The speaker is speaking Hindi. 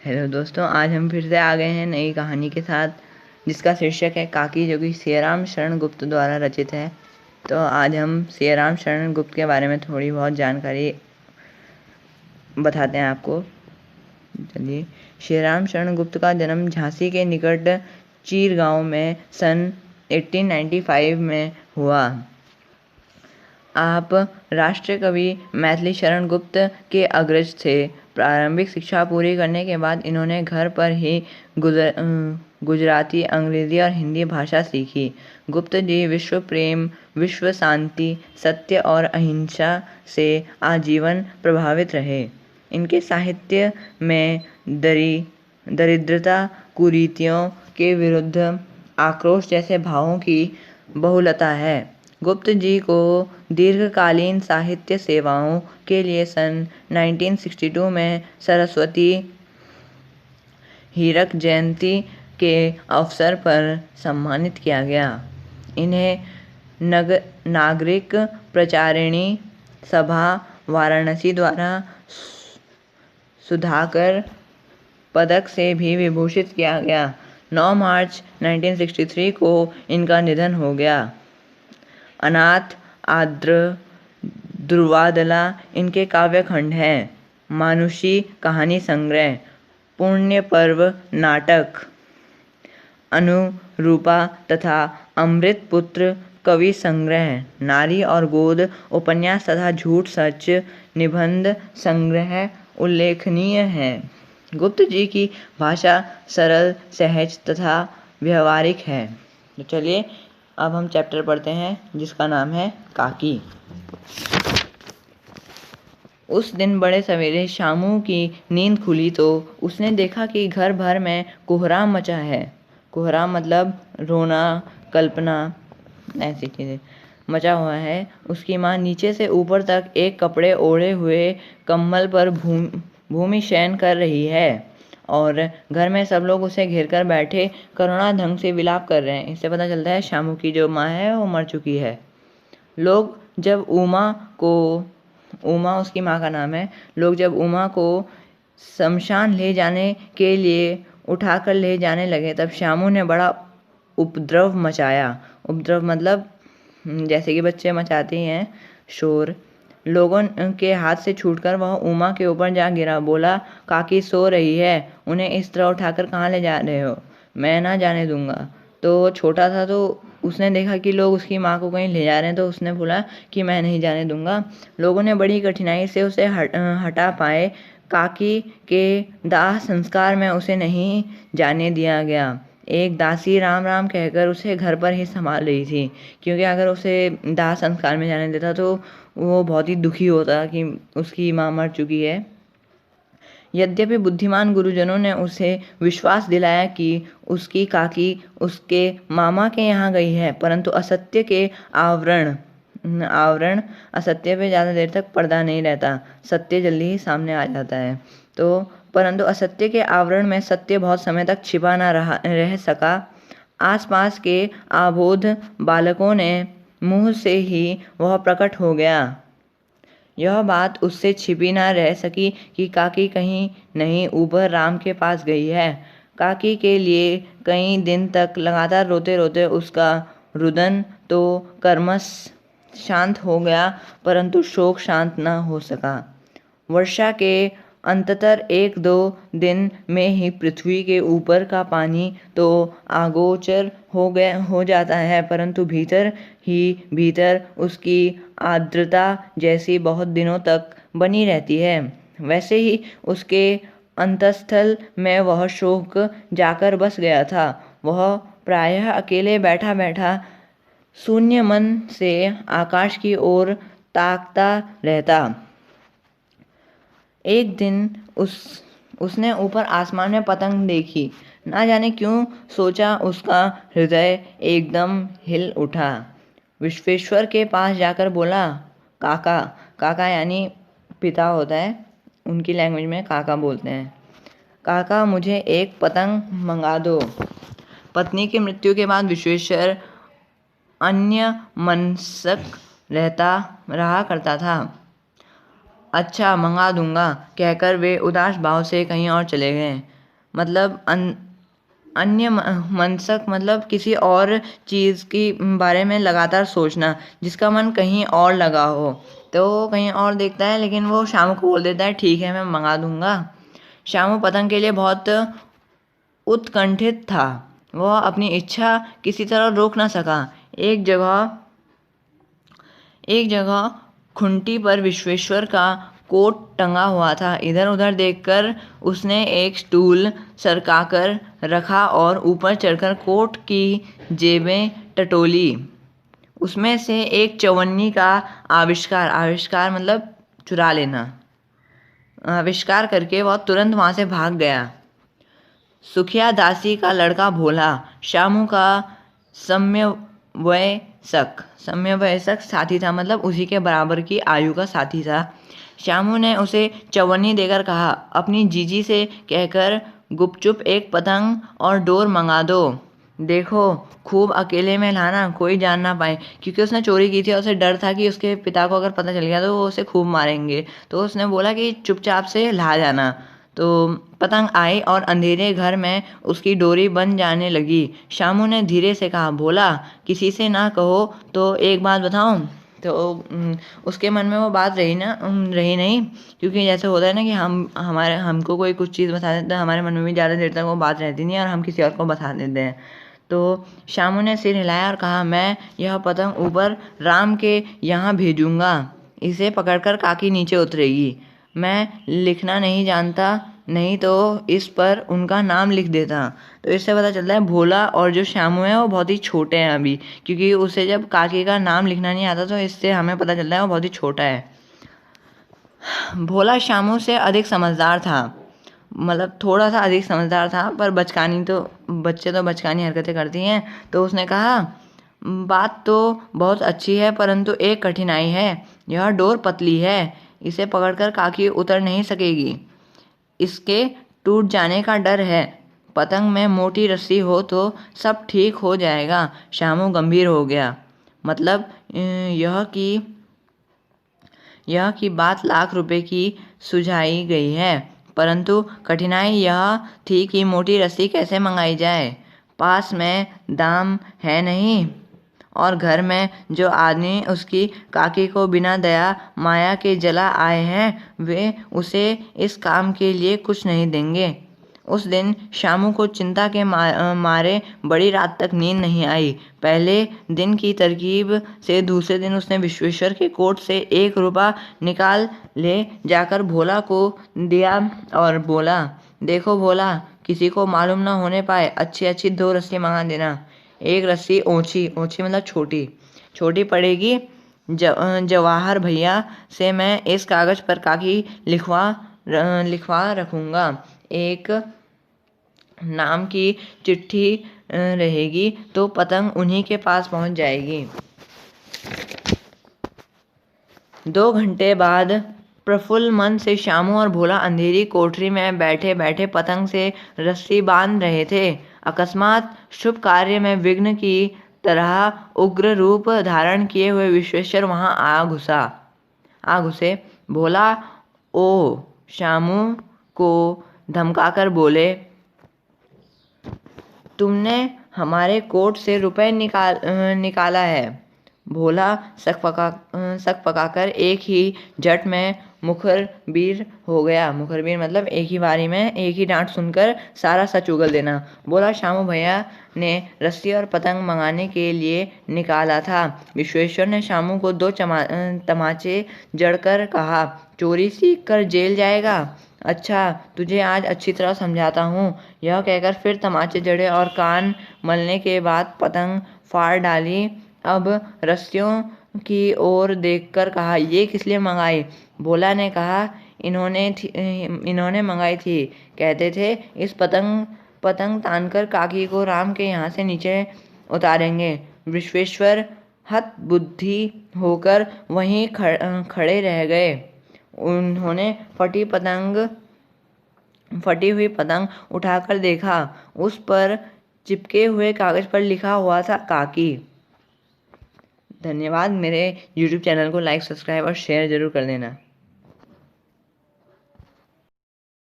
हेलो दोस्तों, आज हम फिर से आ गए हैं नई कहानी के साथ जिसका शीर्षक है काकी, जो कि सियाराम शरण गुप्त द्वारा रचित है। तो आज हम सियाराम शरण गुप्त के बारे में थोड़ी बहुत जानकारी बताते हैं आपको। चलिए, सियाराम शरण गुप्त का जन्म झांसी के निकट चीर गांव में सन 1895 में हुआ। आप राष्ट्रीय कवि मैथिली शरण गुप्त के अग्रज थे। प्रारंभिक शिक्षा पूरी करने के बाद इन्होंने घर पर ही गुजराती, अंग्रेजी और हिंदी भाषा सीखी। गुप्त जी विश्व प्रेम, विश्व शांति, सत्य और अहिंसा से आजीवन प्रभावित रहे। इनके साहित्य में दरिद्रता, कुरीतियों के विरुद्ध आक्रोश जैसे भावों की बहुलता है। गुप्त जी को दीर्घकालीन साहित्य सेवाओं के लिए सन 1962 में सरस्वती हीरक जयंती के अवसर पर सम्मानित किया गया। इन्हें नागरिक प्रचारिणी सभा वाराणसी द्वारा सुधाकर पदक से भी विभूषित किया गया। 9 मार्च 1963 को इनका निधन हो गया। अनाथ, आर्द्र, ध्रुवादला इनके काव्यखंड हैं। मानुषी कहानी संग्रह, पुण्य पर्व नाटक, अनुरूपा तथा अमृत पुत्र कवि संग्रह, नारी और गोद उपन्यास तथा झूठ सच निबंध संग्रह उल्लेखनीय हैं। गुप्त जी की भाषा सरल, सहज तथा व्यवहारिक है। तो चलिए, अब हम चैप्टर पढ़ते हैं जिसका नाम है काकी। उस दिन बड़े सवेरे शामू की नींद खुली तो उसने देखा कि घर भर में कोहराम मचा है। कोहराम मतलब रोना, कल्पना, ऐसी चीज़ें मचा हुआ है। उसकी माँ नीचे से ऊपर तक एक कपड़े ओढ़े हुए कम्बल पर भूमि शयन कर रही है और घर में सब लोग उसे घेर कर बैठे करुणा ढंग से विलाप कर रहे हैं। इससे पता चलता है शामू की जो माँ है वो मर चुकी है। लोग जब उमा उसकी माँ का नाम है, लोग जब उमा को शमशान ले जाने के लिए उठाकर ले जाने लगे तब शामू ने बड़ा उपद्रव मचाया। उपद्रव मतलब जैसे कि बच्चे मचाते हैं शोर। लोगों के हाथ से छूटकर वह उमा के ऊपर जा गिरा। बोला, काकी सो रही है, उन्हें इस तरह उठाकर कहाँ ले जा रहे हो? मैं ना जाने दूंगा। तो छोटा था तो उसने देखा कि लोग उसकी माँ को कहीं ले जा रहे हैं, तो उसने बोला कि मैं नहीं जाने दूंगा। लोगों ने बड़ी कठिनाई से उसे हटा पाए। काकी के दाह संस्कार में उसे नहीं जाने दिया गया। एक दासी राम राम कहकर उसे घर पर ही संभाल रही थी, क्योंकि अगर उसे दाह संस्कार में जाने देता तो वो बहुत ही दुखी होता कि उसकी माँ मर चुकी है। यद्यपि बुद्धिमान गुरुजनों ने उसे विश्वास दिलाया कि उसकी काकी उसके मामा के यहाँ गई है, परंतु असत्य के आवरण असत्य पे ज़्यादा देर तक पर्दा नहीं रहता, सत्य जल्दी ही सामने आ जाता है। तो परंतु असत्य के आवरण में सत्य बहुत समय तक छिपा ना रह सका। आसपास के आबोध बालकों ने मुंह से ही वह प्रकट हो गया। यह बात उससे छिपी ना रह सकी कि काकी कहीं नहीं ऊपर राम के पास गई है। काकी के लिए कई दिन तक लगातार रोते रोते उसका रुदन तो कर्मश शांत हो गया, परंतु शोक शांत न हो सका। वर्षा के अंततर 1-2 दिन में ही पृथ्वी के ऊपर का पानी तो अगोचर हो जाता है, परंतु भीतर ही भीतर उसकी आर्द्रता जैसी बहुत दिनों तक बनी रहती है। वैसे ही उसके अंतस्थल में वह शोक जाकर बस गया था। वह प्रायः अकेले बैठा बैठा शून्य मन से आकाश की ओर ताकता रहता। एक दिन उसने ऊपर आसमान में पतंग देखी। ना जाने क्यों सोचा उसका हृदय एकदम हिल उठा। विश्वेश्वर के पास जाकर बोला, काका। काका यानी पिता होता है, उनकी लैंग्वेज में काका बोलते हैं। काका, मुझे एक पतंग मंगा दो। पत्नी की मृत्यु के बाद विश्वेश्वर अन्यमनस्क रहा करता था। अच्छा, मंगा दूंगा कहकर वे उदास भाव से कहीं और चले गए। मतलब अन्य मनसक मतलब किसी और चीज़ की बारे में लगातार सोचना, जिसका मन कहीं और लगा हो। तो वो कहीं और देखता है, लेकिन वो शामू को बोल देता है ठीक है मैं मंगा दूंगा। शामू पतंग के लिए बहुत उत्कंठित था। वह अपनी इच्छा किसी तरह रोक ना सका। एक जगह खुंटी पर विश्वेश्वर का कोट टंगा हुआ था। इधर उधर देखकर उसने एक स्टूल सरकाकर रखा और ऊपर चढ़कर कोट की जेबें टटोली। उसमें से एक चवन्नी का आविष्कार मतलब चुरा लेना, आविष्कार करके वह तुरंत वहां से भाग गया। सुखिया दासी का लड़का भोला शामू का सम्यवयस्क साथी था, मतलब उसी के बराबर की आयु का साथी था। शामू ने उसे चवन्नी देकर कहा, अपनी जीजी से कहकर गुपचुप एक पतंग और डोर मंगा दो। देखो खूब अकेले में लाना, कोई जान ना पाए, क्योंकि उसने चोरी की थी और उसे डर था कि उसके पिता को अगर पता चल गया तो वो उसे खूब मारेंगे। तो उसने बोला कि चुपचाप से ला जाना। तो पतंग आई और अंधेरे घर में उसकी डोरी बन जाने लगी। शामू ने धीरे से कहा, भोला किसी से ना कहो तो एक बात बताऊं। तो उसके मन में वो बात रही नहीं, क्योंकि जैसे होता है ना कि हमको कोई कुछ चीज़ बता देता है, हमारे मन में भी ज़्यादा देर तक वो बात रहती नहीं है और हम किसी और को बता देते हैं। तो शामू ने सिर हिलाया और कहा, मैं यह पतंग ऊपर राम के यहाँ भेजूंगा। इसे पकड़कर काकी नीचे उतरेगी। मैं लिखना नहीं जानता, नहीं तो इस पर उनका नाम लिख देता। तो इससे पता चलता है भोला और जो शामू है वो बहुत ही छोटे हैं अभी, क्योंकि उसे जब काकी का नाम लिखना नहीं आता तो इससे हमें पता चलता है वो बहुत ही छोटा है। भोला शामू से अधिक समझदार था, मतलब थोड़ा सा अधिक समझदार था, पर बच्चे तो बचकानी हरकतें करती हैं। तो उसने कहा, बात तो बहुत अच्छी है, परंतु एक कठिनाई है। यह डोर पतली है, इसे पकड़कर काकी उतर नहीं सकेगी। इसके टूट जाने का डर है। पतंग में मोटी रस्सी हो तो सब ठीक हो जाएगा। शामू गंभीर हो गया। मतलब यह की बात लाख रुपए की सुझाई गई है, परंतु कठिनाई यह थी कि मोटी रस्सी कैसे मंगाई जाए। पास में दाम है नहीं, और घर में जो आदमी उसकी काकी को बिना दया माया के जला आए हैं वे उसे इस काम के लिए कुछ नहीं देंगे। उस दिन शामू को चिंता के मारे बड़ी रात तक नींद नहीं आई। पहले दिन की तरकीब से दूसरे दिन उसने विश्वेश्वर के कोट से 1 रुपया निकाल ले जाकर भोला को दिया और बोला, देखो भोला, किसी को मालूम ना होने पाए अच्छी अच्छी 2 रस्सी मंगा देना। एक रस्सी ऊंची मतलब छोटी पड़ेगी। जवाहर भैया से मैं इस कागज पर काकी लिखवा रखूँगा। एक नाम की चिट्ठी रहेगी तो पतंग उन्हीं के पास पहुंच जाएगी। 2 घंटे बाद प्रफुल्ल मन से शामू और भोला अंधेरी कोठरी में बैठे बैठे पतंग से रस्सी बांध रहे थे। अकस्मात शुभ कार्य में विघ्न की तरह उग्र रूप धारण किए हुए विश्वेश्वर वहां आ घुसे। भोला ओ शामू को धमकाकर बोले, तुमने हमारे कोट से रुपए निकाला है। भोला सक पकाकर एक ही झट में मुखरबीर हो गया। मुखरबीर मतलब एक ही बारी में एक ही डांट सुनकर सारा सच उगल देना। बोला, शामू भैया ने रस्सी और पतंग मंगाने के लिए निकाला था। विश्वेश्वर ने शामू को 2 तमाचे जड़कर कहा, चोरी सीख कर जेल जाएगा। अच्छा, तुझे आज अच्छी तरह समझाता हूँ। यह कहकर फिर तमाचे जड़े और कान मलने के बाद पतंग फाड़ डाली। अब रस्सियों की ओर देखकर कहा, ये किस लिए मंगाई? भोला ने कहा, इन्होंने मंगाई थी। कहते थे इस पतंग तानकर काकी को राम के यहाँ से नीचे उतारेंगे। विश्वेश्वर हतबुद्धि होकर वहीं खड़े रह गए। उन्होंने फटी हुई पतंग उठाकर देखा। उस पर चिपके हुए कागज पर लिखा हुआ था, काकी। धन्यवाद। मेरे YouTube चैनल को लाइक, सब्सक्राइब और शेयर जरूर कर देना।